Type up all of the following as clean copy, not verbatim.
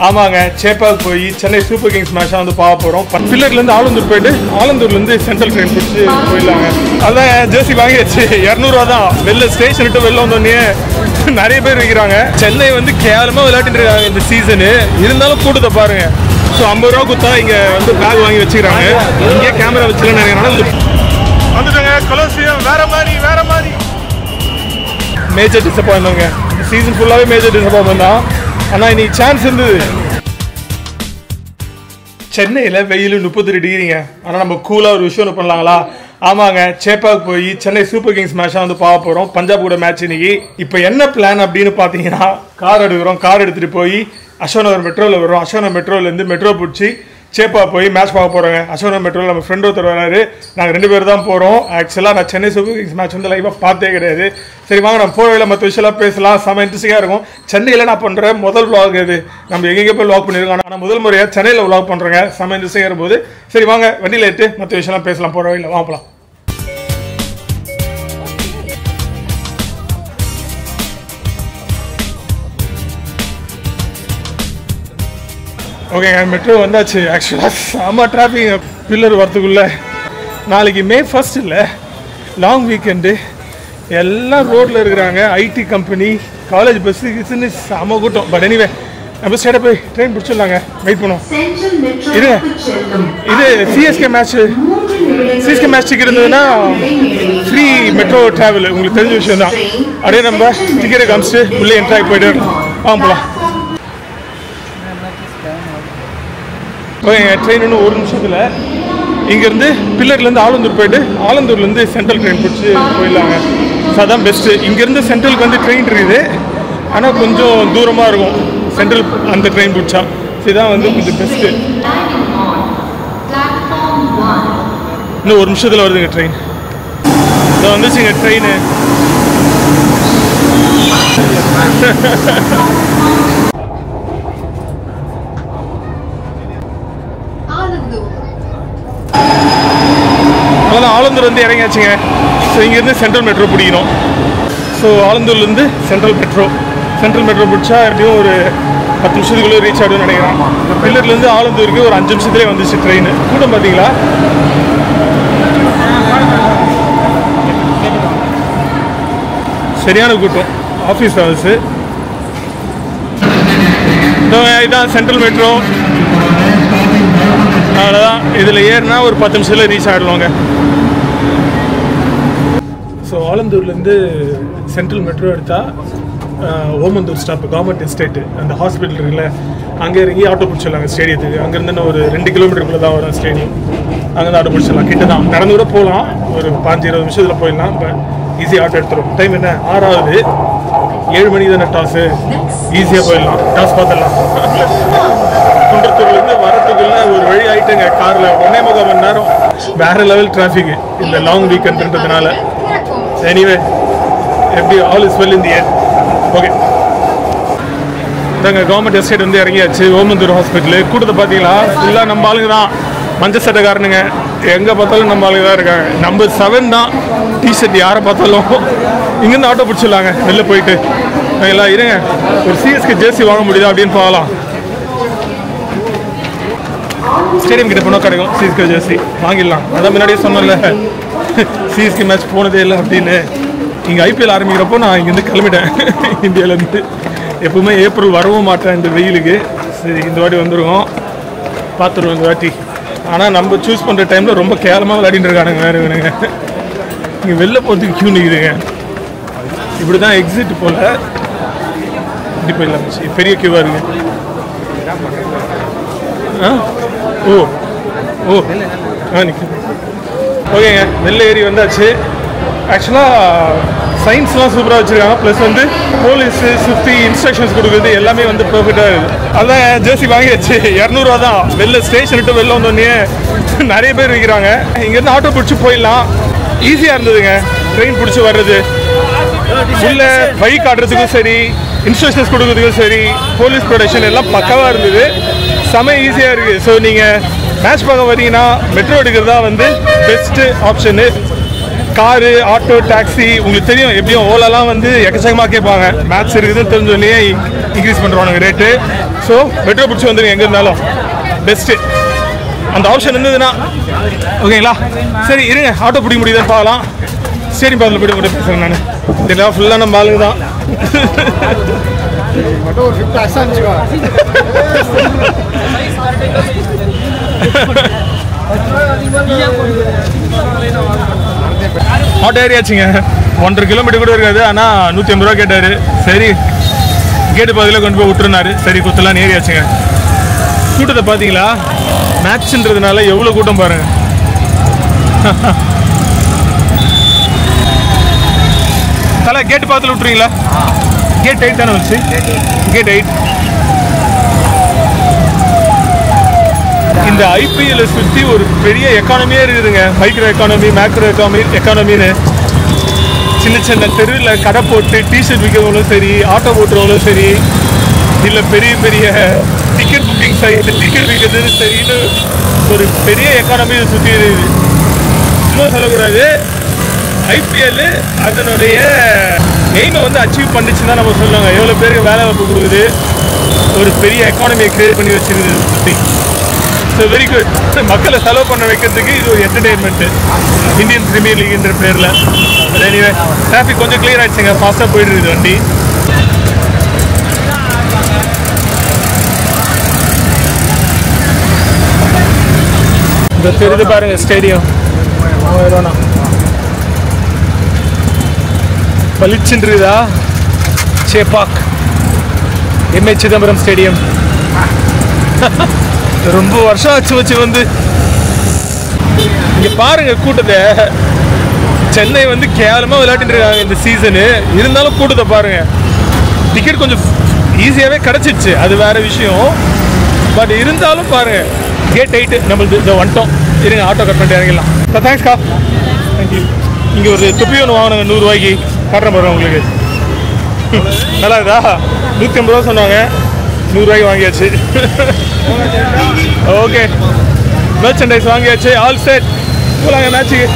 ஆமாங்க, சேப்பாக்கு போய் Chennai super Kings மேட்சாக வந்து பார்க்க போகிறோம். பில்லர்லேருந்து ஆலந்தூர் போயிட்டு ஆலந்தூர்லேருந்து சென்ட்ரல் ட்ரெயின் பிடிச்சி போயிடலாங்க. அதான் ஜெர்சி வாங்கியாச்சு, 200 தான். வெளில ஸ்டேஷன் விட்டு வெளில வந்தோடனே நிறைய பேர் வைக்கிறாங்க. சென்னை வந்து கேவலமாக விளையாட்டு இருக்காங்க இந்த சீசனு. இருந்தாலும் கூட்டத்தை பாருங்க. ஸோ 50 ரூபா கொடுத்தா இங்கே வந்து பேக் வாங்கி வச்சுக்கிறாங்க. இங்கே கேமரா வச்சுக்கலன்னு நினைக்கிறேன். வந்துட்டாங்க கொலோசியம். வேற மாதிரி மேஜர் டிசப்பாயின்மெண்ட்ங்க. சீசன் ஃபுல்லாகவே மேஜர் டிசப்பாயின்மெண்ட் தான். ஆனால் இன்னைக்கு சான்ஸ் இருந்தது. சென்னையில் வெயில் 32 டிகிரிங்க. ஆனால் நம்ம கூலாக ஒரு விஷயம் ஒன்று பண்ணலாங்களா? ஆமாங்க, சேப்பாக்கு போய் சென்னை சூப்பர் கிங்ஸ் மேட்சாக வந்து பார்க்க போகிறோம். பஞ்சாப் கூட மேட்ச் இன்னைக்கு. இப்போ என்ன பிளான் அப்படின்னு பார்த்தீங்கன்னா, கார் எடுக்கிறோம். கார் எடுத்துகிட்டு போய் அசோகநகர் மெட்ரோவில் வரும். அசோகநகர் மெட்ரோலேருந்து மெட்ரோ பிடிச்சி சேப்பா போய் மேட்ச் பார்க்க போகிறோங்க. அசோகநகர் மெட்ரோவில் நம்ம ஃப்ரெண்ட் ஒருத்தர் வராரு. நாங்கள் 2 பேர் தான் போகிறோம். ஆக்சுவலாக நான் சென்னை சூப்பர் கிங்ஸ் மேட்ச் வந்து லைவாக பார்த்தே கிடையாது. சரி வாங்க, நம்ம போகிற மற்ற விஷயம்லாம் பேசலாம். செம்ம இன்ட்ரெஸ்டிங்காக இருக்கும். சென்னையில் நான் பண்ணுறேன் முதல் vlog இது. நம்ம எங்கெங்கே போய் vlog பண்ணியிருக்கோம். ஆனால் முதல் முறையாக சென்னையில் vlog பண்ணுறேங்க. செம்ம இன்ட்ரெஸ்டிங்காக இருக்கும்போது சரி வாங்க வண்டியில் ஏற்று மற்ற விஷயம்லாம் பேசலாம். போகிற வழியில் வாங்கலாம். ஓகேங்க, மெட்ரோ வந்தாச்சு. ஆக்சுவலாக செம்ம டிராஃபிக் பில்லர் வரத்துக்குள்ளே. நாளைக்கு May 1 இல்லை, லாங் வீக்கெண்டு. எல்லாம் ரோட்டில் இருக்கிறாங்க. ஐடி கம்பெனி, காலேஜ் பஸ்ஸுன்னு செம்ம கூட்டம். பட் எனிவே நம்ம ஸ்டேட்டை போய் ட்ரெயின் பிடிச்சிடலாங்க. வெயிட் பண்ணுவோம். இது சிஎஸ்கே மேட்ச் டிக்கெட் இருந்ததுன்னா ஃப்ரீ மெட்ரோ ட்ராவல். உங்களுக்கு தெரிஞ்ச விஷயம் தான். அப்படியே நம்ம டிக்கெட்டை காமிச்சிட்டு உள்ளே என்ட்ராகி போய்ட்டு வாங்க போகலாம். ஓகேங்க, ட்ரெயின் இன்னும் 1 நிமிஷத்தில் இங்கேருந்து பில்லர்லேருந்து ஆலந்தூர் போயிட்டு ஆலந்தூர்லேருந்து சென்ட்ரல் ட்ரெயின் பிடிச்சி போயிடலாங்க. ஸோ அதான் பெஸ்ட்டு. இங்கேருந்து சென்ட்ரலுக்கு வந்து ட்ரெயின் இருக்குது, ஆனால் கொஞ்சம் தூரமாக இருக்கும் சென்ட்ரல் அந்த ட்ரெயின் பிடிச்சா. இதுதான் வந்து கொஞ்சம் பெஸ்ட்டு. இன்னும் 1 நிமிஷத்தில் வருதுங்க ட்ரெயின். இதை வந்துச்சுங்க ட்ரெயின். அதெல்லாம் ஆலந்தூர் வந்து இறங்கியாச்சுங்க. ஸோ இங்கேருந்து சென்ட்ரல் மெட்ரோ பிடிக்கணும். ஸோ ஆலந்தூர்லேருந்து சென்ட்ரல் மெட்ரோ பிடிச்சா எப்படியும் ஒரு 10 நிமிஷத்துக்குள்ளே ரீச் ஆகிடும்னு நினைக்கிறேன். பில்லர்லேருந்து ஆலந்தூருக்கு ஒரு 5 நிமிஷத்துலேயே வந்துச்சு ட்ரெயின். கூட்டம் பார்த்தீங்களா? சரியான கூட்டம். Office hours. இதுதான் சென்ட்ரல் மெட்ரோ. அவ்வளோதான். இதில் ஏறினா ஒரு 10 நிமிஷத்தில் ரீச் ஆகிடுவாங்க. ஸோ ஆலந்தூர்லேருந்து சென்ட்ரல் மெட்ரோ எடுத்தால் ஓமந்தூர் ஸ்டாப், கவர்மெண்ட் எஸ்டேட்டு, அந்த ஹாஸ்பிட்டல் இருக்குல்ல, அங்கே இறங்கி ஆட்டோ பிடிச்சிடலாங்க ஸ்டேடியத்துக்கு. அங்கேருந்து ஒரு 2 கிலோமீட்டருக்குள்ளே தான் வரும் ஸ்டேடியம். அங்கேருந்து ஆட்டோ பிடிச்சிடலாம். கிட்ட தான், நடந்து கூட போகலாம். ஒரு 5-20 நிமிஷத்தில் போயிடலாம். பட் ஈஸியாக ஆட்டோ எடுத்துரும். டைம் என்ன 6 ஆகுது. 7 மணிக்கு தானே டாஸு. ஈஸியாக போயிடலாம். டாஸ் பார்த்துடலாம். குன்றத்தூர்லேருந்து வரத்துக்குள்ள ஒரு வழி ஆகிட்டுங்க. காரில் 1.25 மணி நேரம். வேறு லெவல் டிராஃபிக் இந்த லாங் வீக்கெண்டுன்றதுனால. எனிவே எப்படி all is well in the end. Okay, நாங்கள் கவர்மெண்ட் எஸ்டேட் வந்து இறங்கியாச்சு. ஓமந்தூர் ஹாஸ்பிட்டலு. கூட்டத்தை பார்த்தீங்களா? ஃபுல்லாக நம்ம ஆளுங்க தான். மஞ்சள் சட்டைக்காரனுங்க எங்கே பார்த்தாலும் நம்ம ஆளுங்க தான் இருக்காங்க. நம்பர் 7 தான் டிஷர்ட். யாரை பார்த்தாலும் இங்கேருந்து ஆட்டோ பிடிச்சிடலாங்க. வெளில போயிட்டு எல்லாம் இருங்க. ஒரு சிஎஸ்கே ஜெர்சி வாங்க முடியுதா அப்படின்னு பார்க்கலாம். ஸ்டேடியம் கிட்ட போனால் கிடைக்கும் சிஎஸ்கே ஜெர்சி. வாங்கிடலாம். அதான் முன்னாடியே சொன்னல, சிஎஸ்கே மேட்ச் போனதே இல்லை அப்படின்னு. இங்கே ஐபிஎல் ஆரம்பிக்கிறப்போ நான் இங்கேருந்து கிளம்பிட்டேன் இந்தியாவிலேருந்து. எப்பவுமே ஏப்ரல் வரவும் மாட்டேன் இந்த வெயிலுக்கு. சரி, இந்த வாட்டி வந்துருவோம், பார்த்துருவோம் இந்த வாட்டி. ஆனால் நம்ம சூஸ் பண்ணுற டைமில் ரொம்ப கேவலமாக விளையாடிட்டு இருக்கானுங்க. வேறு வேணுங்க, இங்கே வெளில போகிறதுக்கு க்யூ நிற்குதுங்க. இப்படி தான் எக்ஸிட் போல். இப்படி போயிடலாம். பெரிய க்யூவாக இருக்குது. நிற்குது. ஓகேங்க, வெளில ஏறி வந்தாச்சு. ஆக்சுவலாக சயின்ஸ்லாம் சூப்பராக வச்சுருக்காங்க. ப்ளஸ் வந்து போலீஸு சுற்றி இன்ஸ்ட்ரக்ஷன்ஸ் கொடுக்குறது எல்லாமே வந்து பர்ஃபெக்டாக இருக்குது. அதான் ஜெர்சி வாங்கியாச்சு. 200 தான். வெளில ஸ்டேஷன் விட்டு வெளில வந்தோடனே நிறைய பேர் வைக்கிறாங்க. இங்கேருந்து ஆட்டோ பிடிச்சி போயிடலாம். ஈஸியாக இருந்ததுங்க ட்ரெயின் பிடிச்சி வர்றது. உள்ள வழி காட்டுறதுக்கும் சரி, இன்ஸ்ட்ரக்ஷன்ஸ் கொடுக்குறதுக்கும் சரி, போலீஸ் ப்ரொடெக்ஷன் எல்லாம் பக்காவாக இருந்தது. செம ஈஸியாக இருக்குது. ஸோ நீங்கள் மேட்ச் பார்க்க வரீங்கன்னா மெட்ரோ எடுக்கிறதா வந்து best option. Car, auto, taxi உங்களுக்கு தெரியும் எப்படியும் ஓலாலாம் வந்து எக்கச்சக்கமாக கேட்பாங்க. மேட்ச் இருக்குதுன்னு தெரிஞ்சோடனே இன்க்ரீஸ் பண்ணுறானுங்க ரேட்டு. ஸோ மெட்ரோ பிடிச்சி வந்துடுங்க எங்கே இருந்தாலும் பெஸ்ட்டு. அந்த ஆப்ஷன் இருந்ததுன்னா ஓகேங்களா. சரி இருங்க, ஆட்டோ பிடிக்க முடியுதுன்னு பார்க்கலாம். சரி பாதில் போய்ட்டு கூட பேசுகிறேன் நான். இதெல்லாம் ஃபுல்லாக நம்ம ஆளுங்க தான். ஆட்டோ ஏரியாச்சுங்க. 1.5 கிலோமீட்டர் கூட இருக்காது. ஆனால் 150 ரூபா கேட்டார். சரி கேட்டு பாதியில் கொண்டு போய் விட்டுருந்தாரு. சரி குத்தலாம் ஏரியாச்சுங்க. கூட்டத்தை பார்த்தீங்களா? மேட்ச்ன்றதுனால எவ்வளோ கூட்டம் பாருங்க. தலை கேட்டு பார்த்துல விட்டுறீங்களா? கேட் 8 தானே வச்சு? கேட் 8. இந்த ஐபிஎல்லை சுற்றி ஒரு பெரிய எக்கானமியே இருக்குதுங்க. மைக்ரோ எக்கானமி, மேக்ரோ எக்கானமின்னு சின்ன சின்ன தெருவில் கடை போட்டு டிஷர்ட் விற்கிறவங்களும் சரி, ஆட்டோ ஓட்டுறவங்களும் சரி, இல்லை பெரிய பெரிய டிக்கெட் புக்கிங் சைட்டு டிக்கெட் விற்கிறது சரின்னு ஒரு பெரிய எக்கானமி இதை சுற்றி இருக்குது. இன்னும் சொல்லக்கூடாது, ஐபிஎல் அதனுடைய எய்மை வந்து அச்சீவ் பண்ணிச்சுன்னு தான் நம்ம சொல்லுவாங்க. எவ்வளோ பேருக்கு வேலை வாய்ப்பு கொடுக்குது, ஒரு பெரிய எக்கானமியை கிரியேட் பண்ணி வச்சுருக்குது சுற்றி. So very good. மக்களை செலவு பண்ண வைக்கிறதுக்கு இது ஒரு என்டர்டெயின்மெண்ட்டு இந்தியன் பிரீமியர் லீக்ன்ற பேரில். எனிவே டிராஃபிக் கொஞ்சம் கிளியர் ஆகிடுச்சுங்க. ஃபாஸ்ட்டாக போயிடுது வண்டி. இந்த தெரியுது பாருங்க ஸ்டேடியம். பளிச்சுன்றதா சேப்பாக் எம்ஏ சிதம்பரம் ஸ்டேடியம். ரொம்ப வருஷம் ஆச்சு வச்சு வந்து இங்கே பாருங்க கூட்டத்தை. சென்னை வந்து கேவலமாக விளையாட்டு இருக்காங்க இந்த சீசனு. இருந்தாலும் கூட்டத்தை பாருங்க. டிக்கெட் கொஞ்சம் ஈஸியாகவே கிடச்சிடுச்சு, அது வேற விஷயம். பட் இருந்தாலும் பாருங்க. கேட் 8 நம்மளுக்கு இதை வந்துட்டோம். இருங்க ஆட்டோ கட் பண்ணிட்டு இறங்கிடலாம். தேங்க்ஸ்க்கா. தேங்க்யூ. இங்கே ஒரு தொப்பி ஒன்று வாங்கினாங்க 100 ரூபாய்க்கு. காட்டுறேன் பாருங்க உங்களுக்கு. நல்லா இதா 150 ரூபா சொன்னாங்க, 100 ரூபாய்க்கு வாங்கியாச்சு. ஓகே மெர்ச்சன்டைஸ் வாங்கியாச்சு. All set. போலாங்க மேட்சுக்கு.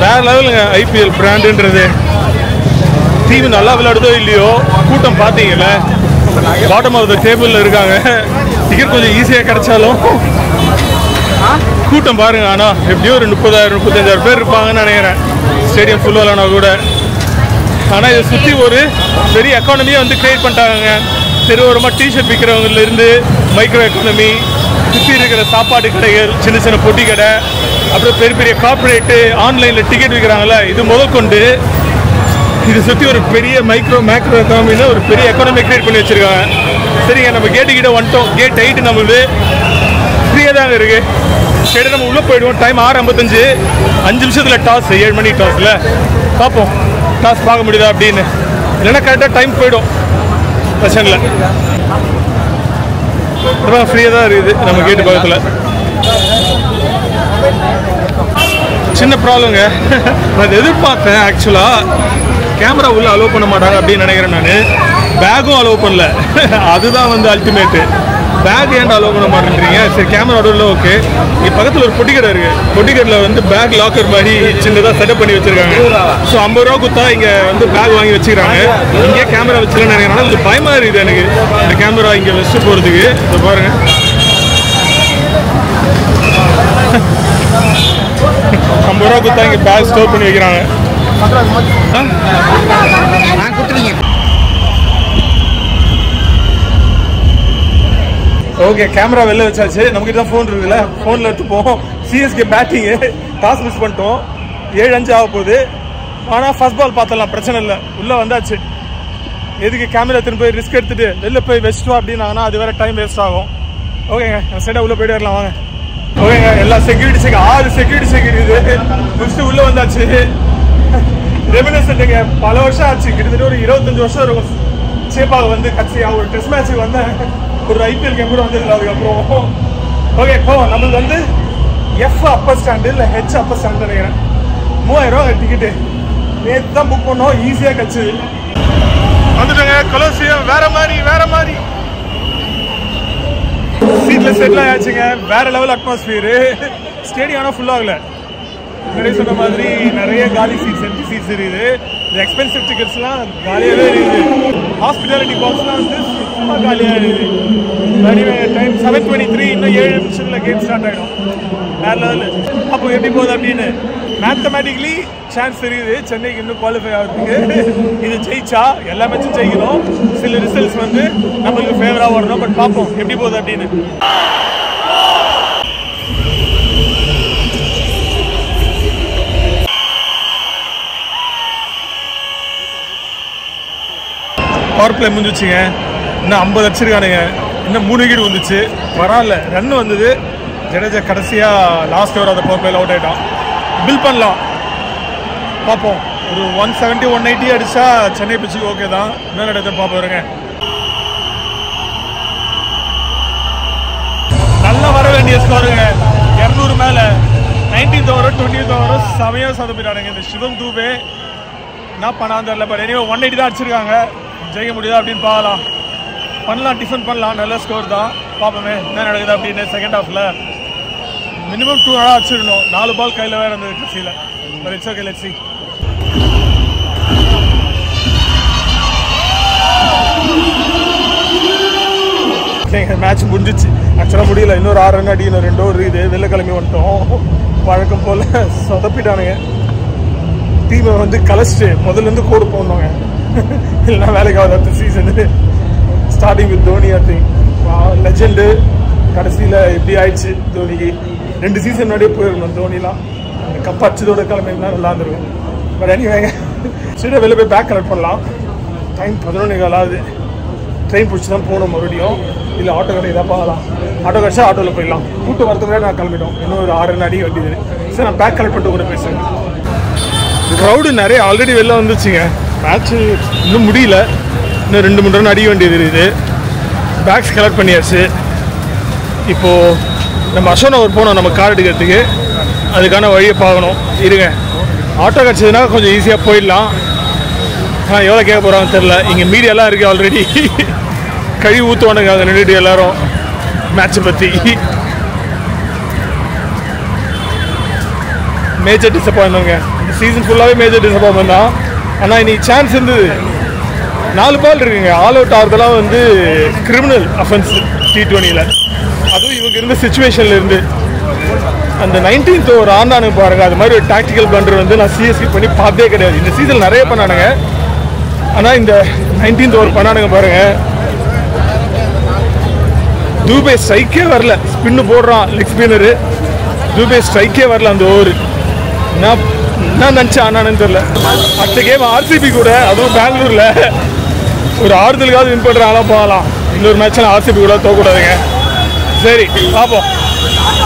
வேற லெவலுங்க ஐபிஎல் பிராண்டுன்றது. டீம் நல்லா விளையாடுதோ இல்லையோ, கூட்டம் பார்த்தீங்கல்ல, பாட்டம் ஆஃப் த டேபிளில் இருக்காங்க. டிக்கெட் கொஞ்சம் ஈஸியாக கிடைச்சாலும் கூட்டம் பாருங்க. ஆனால் எப்படியோ ஒரு 30,000-35,000 பேர் இருப்பாங்கன்னு நினைக்கிறேன் ஸ்டேடியம் ஃபுல் விளானா கூட. ஆனால் இதை சுற்றி ஒரு பெரிய எக்கானமியை வந்து கிரியேட் பண்ணிட்டாங்க. தெருவோரமாக டிஷர்ட் விற்கிறவங்கலேருந்து மைக்ரோ எக்கானமி, சுற்றி இருக்கிற சாப்பாடு கடைகள், சின்ன சின்ன பொட்டி கடை, அப்புறம் பெரிய பெரிய கார்பரேட்டு ஆன்லைனில் டிக்கெட் விற்கிறாங்கல்ல, இது முதல் கொண்டு இதை சுற்றி ஒரு பெரிய மேக்ரோ எக்கானமின்னு ஒரு பெரிய எக்கானமி கிரியேட் பண்ணி வச்சுருக்காங்க. சரிங்க, நம்ம கேட்டுக்கிட்ட வந்துட்டோம். கேட் 8 நம்மளுக்கு ஃப்ரீயாக தாங்க இருக்குது. சரி நம்ம உள்ளே போயிடுவோம். டைம் 6:55. 5 நிமிஷத்தில் டாஸ். 7 மணி டாஸில் பார்ப்போம் டாஸ் பார்க்க முடியுதா அப்படின்னு. இல்லைன்னா கரெக்டாக டைம் போயிடும். பிரச்சனை இல்லை. ஃப்ரீயாக தான் இருக்குது நம்ம கேட்டு பக்கத்தில். சின்ன ப்ராப்ளங்க. நான் எதிர்பார்த்தேன் ஆக்சுவலாக கேமரா உள்ளே அலோவ் பண்ண மாட்டாங்க அப்படின்னு நினைக்கிறேன். நான் பேக்கும் அலோவ் பண்ணல. அதுதான் வந்து அல்டிமேட்டு. பேக் ஏன்டா அலோவ் பண்ண மாட்டேன்றீங்க? சரி கேமரா உள்ள ஓகே. இங்கே பக்கத்தில் ஒரு பொட்டிக்கடை இருக்குது. பொட்டிக்கடையில் வந்து பேக் லாக்கர் மாதிரி சின்னதாக செட்டப் பண்ணி வச்சுருக்காங்க. ஸோ 50 ரூபா கொடுத்தா இங்கே வந்து பேக் வாங்கி வச்சுக்கிறாங்க. இங்கே கேமரா வச்சுலன்னு நினைக்கிறேன். இது பயமாக இருக்குது எனக்கு இந்த கேமரா இங்கே வச்சுட்டு போகிறதுக்கு. இதை பாருங்கள். 50 ரூபா கொடுத்தா இங்கே பேக் ஸ்டோர் பண்ணி வைக்கிறாங்க. ஓகே கேமரா வெளில வச்சாச்சு. நம்மகிட்ட தான் ஃபோன் இருக்குல்ல, ஃபோனில் எடுத்துப்போம். சிஎஸ்கே பேட்டிங்கு டாஸ் மிஸ் பண்ணிட்டோம். 7-5 ஆக போகுது. ஆனால் ஃபர்ஸ்ட் பால் பார்த்துடலாம், பிரச்சனை இல்லை. உள்ளே வந்தாச்சு. எதுக்கு கேமரா திரும்ப போய் ரிஸ்க் எடுத்துகிட்டு வெளில போய் வச்சுட்டோம் அப்படின்னாங்கன்னா அது வேறு டைம் வேஸ்ட் ஆகும். ஓகேங்க சைடாக உள்ளே போய்ட்டு வரலாம் வாங்க. ஓகேங்க எல்லா செக்யூரிட்டி 6 செக்யூரிட்டி இருக்குது. முடிச்சுட்டு உள்ளே வந்தாச்சு. ரெமினன்ஸ்ங்க பல வருஷம் ஆச்சு. கிட்டத்தட்ட ஒரு 25 வருஷம் இருக்கும். சேப்பாக வந்து கட்சியாக ஒரு டெஸ்ட் மேட்ச்சுக்கு வந்தேன். ஒரு ஐபிஎல் கேம் கூட வந்ததில்லை அதுக்கப்புறம். ஓகே இப்போ நம்மளுக்கு வந்து எஃப் அப்பர் ஸ்டாண்டு இல்லை ஹெச் அப்பர் ஸ்டாண்டு நினைக்கிறேன். 3000 ரூபா டிக்கெட்டு நேற்று தான் புக் பண்ணோம். ஈஸியாக கிடச்சிது. வந்துட்டாங்க கொலோசியம். வேற மாதிரி சீட்ல செட்டில் ஆயாச்சுங்க. வேற லெவல் அட்மாஸ்பியர். ஸ்டேடியம் ஆனால் ஃபுல் ஆகல. நிறைய சொன்ன மாதிரி நிறைய காலி சீட்ஸ், எம்டி சீட்ஸ் இருக்குது. இந்த எக்ஸ்பென்சிவ் டிக்கெட்ஸ்லாம் காலியாகவே இருக்குது. ஹாஸ்பிட்டாலிட்டி பாக்ஸ்லாம் வந்து சும்மா காலியாக இருக்குது. டைம் 7:23. இன்னும் 7 நிமிஷத்தில் கேம் ஸ்டார்ட் ஆகிடும். வேற லெவல். அப்போ எப்படி போகுது அப்படின்னு மேத்தமேட்டிக்கலி சான்ஸ் தெரியுது சென்னைக்கு இன்னும் குவாலிஃபை ஆகிறதுக்கு. இது ஜெயிச்சா எல்லா மேட்சும் ஜெயிக்கணும். சில ரிசல்ட்ஸ் வந்து நம்மளுக்கு ஃபேவராக வரணும். பட் பார்ப்போம் எப்படி போகுது அப்படின்னு. பவர் பிளே முடிஞ்சிச்சுங்க. இன்னும் 50 அடிச்சிருக்கானுங்க. இன்னும் 3 விக்கெட் வந்துச்சு. பரவாயில்ல, ரன் வந்தது. ஜடேஜா கடைசியாக லாஸ்ட் ஓவர் அந்த பவர் பிளேல அவுட் ஆகிட்டான். பில் பண்ணலாம், பார்ப்போம். ஒரு 170 180 அடிச்சா சென்னை பிச்சுக்கு ஓகே தான். என்ன நடக்குதுன்னு பார்ப்போம். வருங்க, நல்லா வர வேண்டிய ஸ்கோருங்க. 200 மேலே. 19th ஓவர் 20th ஓவர் சமயம் சொதப்பிட்டானுங்க. இந்த சிவம் தூபே என்ன பண்ணான்னு தெரியல. பட் எனிவே 180 தான் அடிச்சிருக்காங்க. ஜெயிக்க முடியுதா அப்படின்னு பார்க்கலாம். டிஃபன் பண்ணலாம். நல்ல ஸ்கோர் தான். பார்ப்போமே என்ன நடக்குது அப்படின்னு. செகண்ட் ஹாஃப்ல மினிமம் 2 அடிச்சிடணும். 4 பால் கையில் வேற இருந்தது கட்சியில். But it's okay, let's see. Match முடிஞ்சிச்சு. ஆக்சுவலாக முடியல. இன்னொரு 6 ரன் அடி, இன்னும் 2 ஓவர் இது. வெளில கிளம்பி வந்துட்டோம். வழக்கம் போல் சொதப்பிட்டானுங்க. டீமை வந்து கலைச்சிட்டு முதல்லேருந்து கோடு போடணுங்க. இல்லைன்னா வேலைக்கு ஆகுது அடுத்த season. Starting with Dhoni. I think legend. கடைசியில் எப்படி ஆயிடுச்சு தோனிக்கு. 2 சீசன் முன்னாடியே போயிருந்தோம் தோனிலாம். அந்த கப் அடிச்சதோட கிளம்பினா நல்லா இருந்திருக்கும். பட் எனிவேங்க, சரி வெளில போய் பேக் கலெக்ட் பண்ணலாம். டைம் 11:15 ஆகுது. ட்ரெயின் பிடிச்சி தான் போகணும் மறுபடியும். இல்லை ஆட்டோ கடை தான் பார்க்கலாம். ஆட்டோ கிடச்சா ஆட்டோவில் போயிடலாம். கூட்டு வரதுக்கு முன்னாடி நான் கிளம்பிட்டோம். இன்னும் ஒரு 6 ரன் அடி வேண்டியது. சரி, நான் பேக் கலெக்ட் பண்ணிட்டு கூட பேசுகிறேன். க்ரௌடு நிறைய ஆல்ரெடி வெளில வந்துச்சுங்க. மேட்ச்சு இன்னும் முடியல. இன்னும் 2-3 ரன் அடிக்க வேண்டியது இருக்குது. பேக்ஸ் கலெக்ட் பண்ணியாச்சு. இப்போது நம்ம அசோக் நகர் போனோம் நம்ம கார் எடுக்கிறதுக்கு. அதுக்கான வழியை பார்க்கணும். இருங்க, ஆட்டோ கிடச்சதுன்னா கொஞ்சம் ஈஸியாக போயிடலாம். ஆனால் எவ்வளோ கேட்க போகிறாங்கன்னு தெரில. இங்கே மீடியாலாம் இருக்குது ஆல்ரெடி. கழுவி ஊற்றுவானுங்க அங்கே நின்றுட்டு எல்லோரும் மேட்ச்சை பற்றி. மேஜர் டிசப்பாயின்மெண்ட்ங்க. இந்த சீசன் ஃபுல்லாகவே மேஜர் டிசப்பாயின்மெண்ட் தான். ஆனால் இன்னைக்கு சான்ஸ் இருந்தது. 4 பால் இருக்குங்க. ஆல் அவுட் ஆகிறதுலாம் வந்து கிரிமினல் அஃபென்ஸ் T20ல். அதுவும் இவங்க இருந்த சுச்சுவேஷனில் இருந்து அந்த 19th ஓவர் ஆண்டானுங்க பாருங்கள். அது மாதிரி ஒரு டாக்டிக்கல் பிளண்டர் வந்து நான் சிஎஸ்கே பண்ணி பார்த்தே கிடையாது. இந்த சீசன் நிறைய பண்ணானுங்க. ஆனால் இந்த 19th ஓவர் பண்ணானுங்க பாருங்கள். தூபே ஸ்ட்ரைக்கே வரல. ஸ்பின்னு போடுறான் லெக் ஸ்பின்னரு. தூபே ஸ்ட்ரைக்கே வரல அந்த ஓவர். என்ன நினச்சா ஆனானு தெரியல. அடுத்த கேம் ஆர்சிபி கூட, அதுவும் பெங்களூரில் ஒரு ஆறுதலுக்காவது வின் பண்ணுறாங்களா போகலாம். இன்னொரு மேட்ச்சில் ஆர்சிபி கூட தோக்கக்கூடாதுங்க. சரி பார்ப்போம்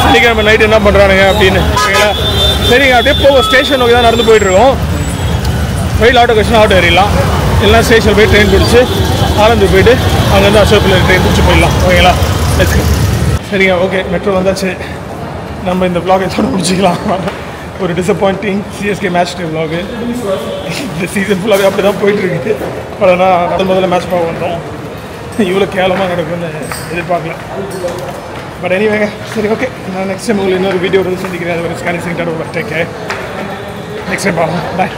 சனிக்கிழமை நைட்டு என்ன பண்ணுறானுங்க அப்படின்னு. சரிங்களா? சரிங்க, அப்படியே போவோம். ஸ்டேஷன் நோக்கி தான் நடந்து போயிட்டுருக்கோம். வெயில் ஆட்டோ கஷ்டம் ஆட்டோ ஏறிடலாம். இல்லைனா ஸ்டேஷன் போய் ட்ரெயின் பிடிச்சி ஆனந்து போயிட்டு அங்கேருந்து அசோக்கில் ட்ரெயின் பிடிச்சி போயிடலாம். ஓகேங்களா? சரிங்க, ஓகே. மெட்ரோ வந்தாச்சு. நம்ம இந்த vlog இதோட முடிச்சிக்கலாம். ஒரு டிசப்பாயிண்டிங் சிஎஸ்கே மேட்ச் டே vlog. இந்த சீசன் ஃபுல்லாகவே அப்படி தான் போயிட்டுருக்கு. பட் ஆனால் முதல்ல மேட்ச் பார்க்க வந்தோம். இவ்வளோ கேவலமாக நடக்கும்னு எதிர்பார்க்கல. பட் எனிவேங்க, சரி ஓகே. நான் நெக்ஸ்ட் டைம் உங்களுக்கு இன்னொரு வீடியோ வந்து சந்திக்கிறேன். அது ஒரு scanning centre take care. Next time பார்க்கலாம். பாய்.